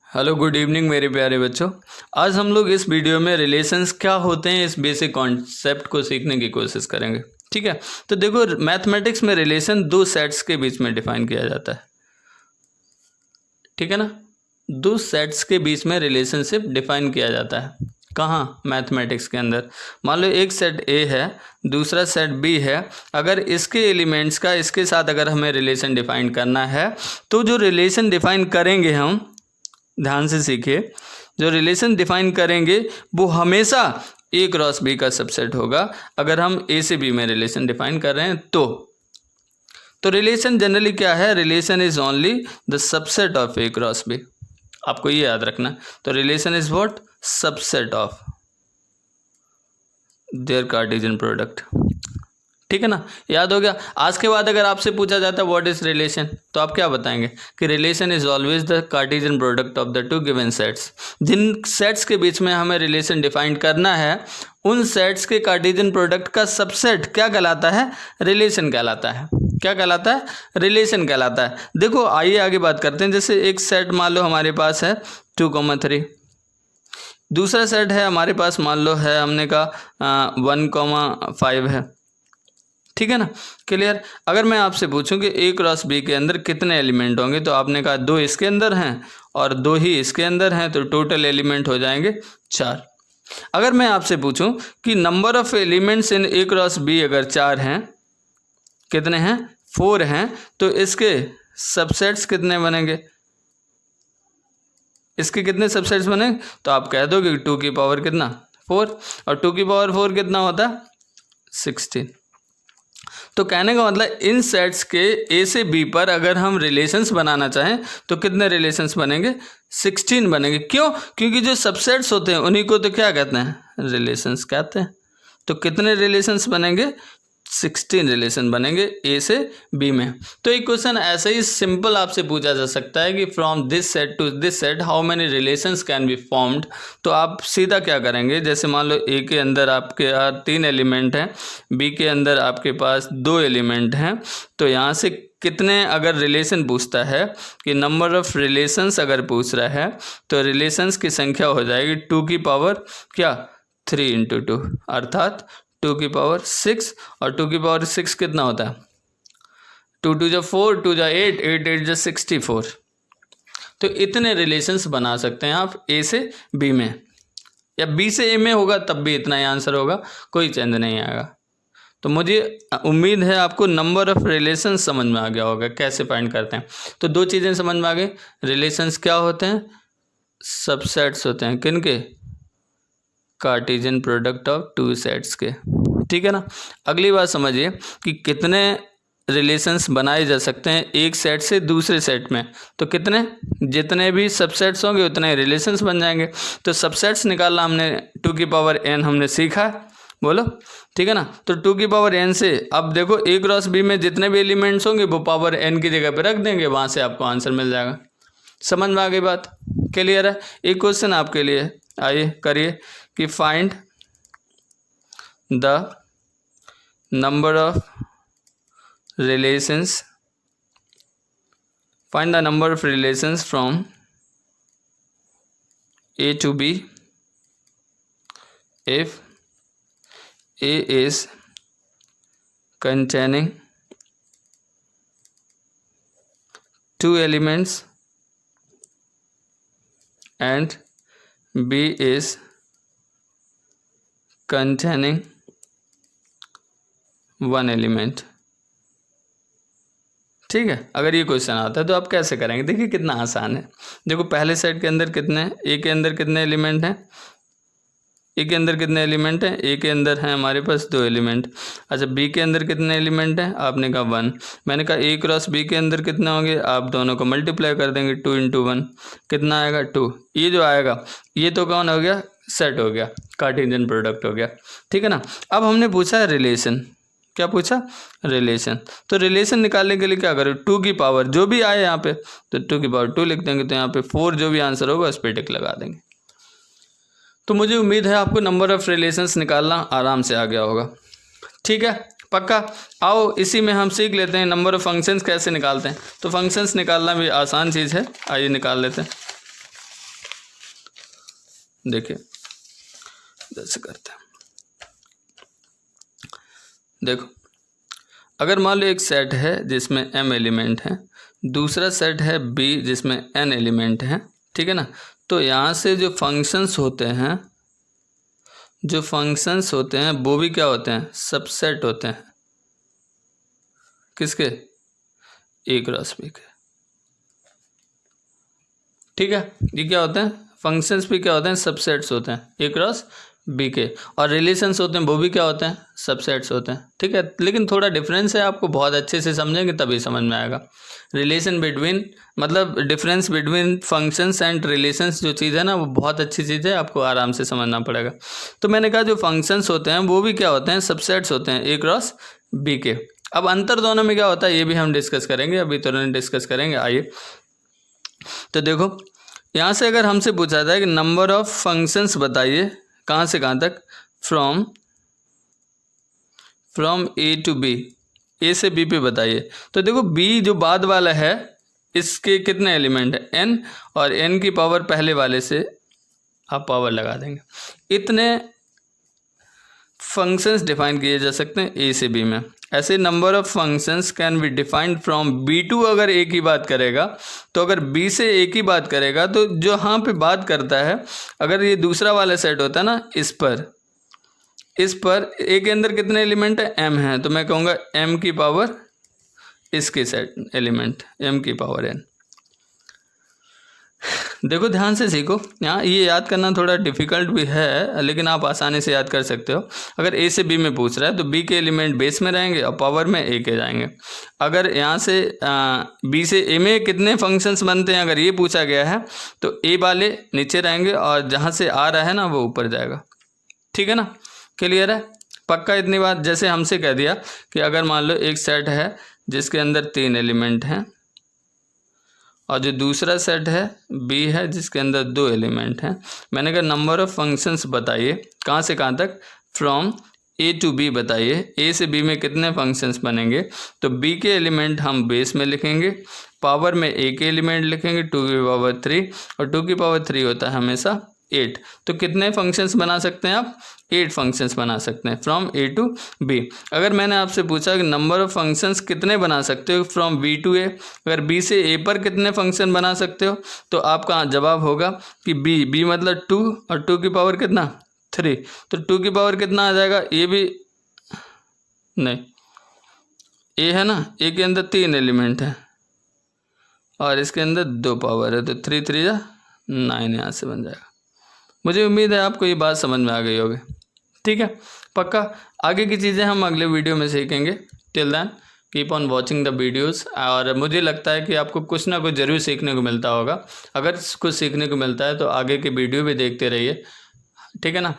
Hello good evening मेरे प्यारे बच्चों। आज हम लोग इस वीडियो में रिलेशंस क्या होते हैं इस बेसिक कॉन्सेप्ट को सीखने की कोशिश करेंगे। ठीक है, तो देखो मैथमेटिक्स में रिलेशन दो सेट्स के बीच में डिफाइन किया जाता है। ठीक है ना, दो सेट्स के बीच में रिलेशनशिप डिफाइन किया जाता है। कहाँ? मैथमेटिक्स के अंदर। मान लो एक सेट ए है, दूसरा सेट बी है। अगर इसके एलिमेंट्स का इसके साथ अगर हमें रिलेशन डिफाइन करना है तो जो रिलेशन डिफाइन करेंगे हम, ध्यान से सीखिए, जो रिलेशन डिफाइन करेंगे वो हमेशा ए क्रॉस बी का सबसेट होगा। अगर हम ए से बी में रिलेशन डिफाइन कर रहे हैं तो रिलेशन जनरली क्या है? Relation is only the subset of A cross B. आपको ये याद रखना। तो relation is what? Subset of their Cartesian product. ठीक है ना, याद हो गया। आज के बाद अगर आपसे पूछा जाता है व्हाट इज रिलेशन, तो आप क्या बताएंगे कि relation is always the Cartesian product of the two given sets. जिन सेट्स के बीच में हमें रिलेशन डिफाइन करना है उन सेट्स के कार्टेशियन प्रोडक्ट का सबसेट क्या कहलाता है? रिलेशन कहलाता है। क्या कहलाता है? रिलेशन कहलाता है। देखो आइए आगे बात करते हैं। जैसे एक सेट मान लो हमारे पास है 2,3, दूसरा सेट है हमारे पास मान लो है हमने कहा 1,5 है। ठीक है ना, क्लियर। अगर मैं आपसे पूछूं कि ए क्रॉस बी के अंदर कितने एलिमेंट होंगे, तो आपने कहा 2 इसके अंदर हैं और 2 ही इसके अंदर हैं, तो टोटल एलिमेंट हो जाएंगे 4। अगर मैं आपसे पूछूं कि number of elements in A cross B अगर 4 हैं, कितने हैं? 4 हैं, तो इसके सबसेट्स कितने बनेंगे? इसके कितने सबसेट्स बनेंगे? तो आप कह दो कि 2 की पावर कितना? 4, और 2 की पावर 4 कितना होता है? 16। तो कहने का मतलब इन सेट्स के ए से बी पर अगर हम रिलेशंस बनाना चाहें तो कितने रिलेशंस बनेंगे? 16 बनेंगे। क्यों? क्योंकि जो सबसेट्स होते हैं उन्हीं को तो क्या कहते हैं? रिलेशंस कहते हैं। तो कितने रिलेशंस बनेंगे? 16 रिलेशन बनेंगे ए से बी में। तो एक क्वेश्चन ऐसे ही सिंपल आपसे पूछा जा सकता है कि from this set to this set how many relations can be formed. तो आप सीधा क्या करेंगे, जैसे मान लो ए के अंदर आपके 3 एलिमेंट हैं, बी के अंदर आपके पास 2 एलिमेंट हैं, तो यहाँ से कितने अगर रिलेशन पूछता है कि नंबर ऑफ रिलेशंस अगर पूछ रहा है तो रिलेशंस की संख्या हो जाएगी 2 की पावर क्या? 3 × 2, अर्थात 2 की पावर 6। और 2 की पावर 6 कितना होता है? 2 × 2 = 4, 2 × 8, 8 × 8 = 64। तो इतने रिलेशंस बना सकते हैं आप ए से बी में, या बी से ए में होगा तब भी इतना ही आंसर होगा, कोई चेंज नहीं आएगा। तो मुझे उम्मीद है आपको नंबर ऑफ रिलेशंस समझ में आ गया होगा कैसे फाइंड करते हैं। तो 2 चीज़ें समझ में आ गई। रिलेशंस क्या होते हैं? सबसेट्स होते हैं। किनके? कार्टेशियन प्रोडक्ट ऑफ 2 सेट्स के। ठीक है ना। अगली बात समझिए कि कितने रिलेशंस बनाए जा सकते हैं एक सेट से दूसरे सेट में। तो कितने? जितने भी सबसेट्स होंगे उतने रिलेशंस बन जाएंगे। तो सबसेट्स निकालना हमने 2 की पावर n हमने सीखा, बोलो। ठीक है ना। तो 2 की पावर n से अब देखो ए क्रॉस बी में जितने भी एलिमेंट्स होंगे वो पावर n की जगह पे रख देंगे, वहाँ से आपको आंसर मिल जाएगा। समझ में आ गई बात? क्लियर है। एक क्वेश्चन आपके लिए, आइए करिए कि find the number of relations, find the number of relations from A to B if A is containing 2 elements and B is containing 1 element। ठीक है। अगर ये क्वेश्चन आता है तो आप कैसे करेंगे? देखिए कितना आसान है। देखो पहले सेट के अंदर कितने, ए के अंदर कितने एलिमेंट हैं? ए के अंदर कितने एलिमेंट हैं? ए के अंदर हैं हमारे पास 2 एलिमेंट। अच्छा बी के अंदर कितने एलिमेंट हैं? आपने कहा 1। मैंने कहा ए क्रॉस बी के अंदर कितने होंगे? आप दोनों को मल्टीप्लाई कर देंगे, 2 × 1 कितना आएगा? 2। ये जो आएगा ये तो कौन हो गया? सेट हो गया, कार्टेशियन प्रोडक्ट हो गया। ठीक है ना। अब हमने पूछा है रिलेशन। क्या पूछा? रिलेशन। तो रिलेशन निकालने के लिए क्या करें? 2 की पावर जो भी आए यहाँ पे तो 2 की पावर 2 लिख देंगे, तो यहाँ पे 4 जो भी आंसर होगा उस पर टिक लगा देंगे। तो मुझे उम्मीद है आपको नंबर ऑफ रिलेशंस निकालना आराम से आ गया होगा। ठीक है, पक्का। आओ इसी में हम सीख लेते हैं नंबर ऑफ फंक्शंस कैसे निकालते हैं। तो फंक्शंस निकालना भी आसान चीज़ है, आइए निकाल लेते हैं। देखिए जैसे करते हैं, देखो अगर मान लो एक सेट है जिसमें m एलिमेंट हैं, दूसरा सेट है b जिसमें n एलिमेंट हैं, ठीक है ना। तो यहाँ से जो फंक्शंस होते हैं वो भी क्या होते हैं, सबसेट होते हैं। किसके, a क्रॉस b के, ठीक है। ये क्या होते हैं, फंक्शंस भी क्या होते हैं, सबसेट्स होते हैं a क्रॉस b के। और रिलेशंस होते हैं वो भी क्या होते हैं, सबसेट्स होते हैं, ठीक है। लेकिन थोड़ा डिफरेंस है, आपको बहुत अच्छे से समझेंगे तभी समझ में आएगा। रिलेशन बिटवीन मतलब difference between functions and relations जो चीज़ है ना, वो बहुत अच्छी चीज़ है, आपको आराम से समझना पड़ेगा। तो मैंने कहा जो फंक्शंस होते हैं वो भी क्या होते हैं, सबसेट्स होते हैं a क्रॉस b के। अब अंतर दोनों में क्या होता है ये भी हम डिस्कस करेंगे, अभी तुरंत डिस्कस करेंगे। आइए तो देखो यहाँ से अगर हमसे पूछा जाए कि नंबर ऑफ फंक्शंस बताइए, कहाँ से कहाँ तक, फ्रॉम ए टू बी, ए से बी पे बताइए। तो देखो बी जो बाद वाला है इसके कितने एलिमेंट है, n, और n की पावर पहले वाले से आप पावर लगा देंगे। इतने फंक्शंस डिफाइन किए जा सकते हैं ए से बी में। ऐसे number of functions can be defined from B2 अगर ए की बात करेगा, तो अगर B से ए की बात करेगा तो जो यहाँ पे बात करता है, अगर ये दूसरा वाला सेट होता है ना, इस पर ए के अंदर कितने एलिमेंट है, m है, तो मैं कहूँगा m की पावर इसके सेट एलिमेंट m की पावर n। देखो ध्यान से सीखो, यहाँ ये याद करना थोड़ा डिफिकल्ट भी है लेकिन आप आसानी से याद कर सकते हो। अगर ए से बी में पूछ रहा है तो बी के एलिमेंट बेस में रहेंगे और पावर में ए के जाएंगे। अगर यहाँ से बी से ए में कितने फंक्शंस बनते हैं अगर ये पूछा गया है तो ए वाले नीचे रहेंगे और जहाँ से आ रहा है ना वो ऊपर जाएगा, ठीक है ना। क्लियर है, पक्का इतनी बात। जैसे हमसे कह दिया कि अगर मान लो एक सेट है जिसके अंदर 3 एलिमेंट हैं और जो दूसरा सेट है बी है जिसके अंदर 2 एलिमेंट हैं। मैंने कहा नंबर ऑफ फंक्शंस बताइए, कहाँ से कहाँ तक, फ्रॉम ए टू बी बताइए, ए से बी में कितने फंक्शंस बनेंगे। तो बी के एलिमेंट हम बेस में लिखेंगे, पावर में ए के एलिमेंट लिखेंगे 2 की पावर 3, और 2 की पावर 3 होता है हमेशा 8। तो कितने फंक्शंस बना सकते हैं आप, 8 फंक्शंस बना सकते हैं फ्रॉम ए टू बी। अगर मैंने आपसे पूछा कि नंबर ऑफ फंक्शंस कितने बना सकते हो फ्रॉम बी टू ए, अगर बी से ए पर कितने फंक्शन बना सकते हो, तो आपका जवाब होगा कि बी मतलब 2 और 2 की पावर कितना 3। तो 2 की पावर कितना आ जाएगा, ये भी नहीं, ए है ना, ए के अंदर 3 एलिमेंट है और इसके अंदर 2 पावर है, तो 3 3 जा 9 यहाँ से बन जाएगा। मुझे उम्मीद है आपको ये बात समझ में आ गई होगी, ठीक है पक्का। आगे की चीज़ें हम अगले वीडियो में सीखेंगे। Till then keep on watching the videos. और मुझे लगता है कि आपको कुछ ना कुछ ज़रूर सीखने को मिलता होगा। अगर कुछ सीखने को मिलता है तो आगे के वीडियो भी देखते रहिए, ठीक है ना।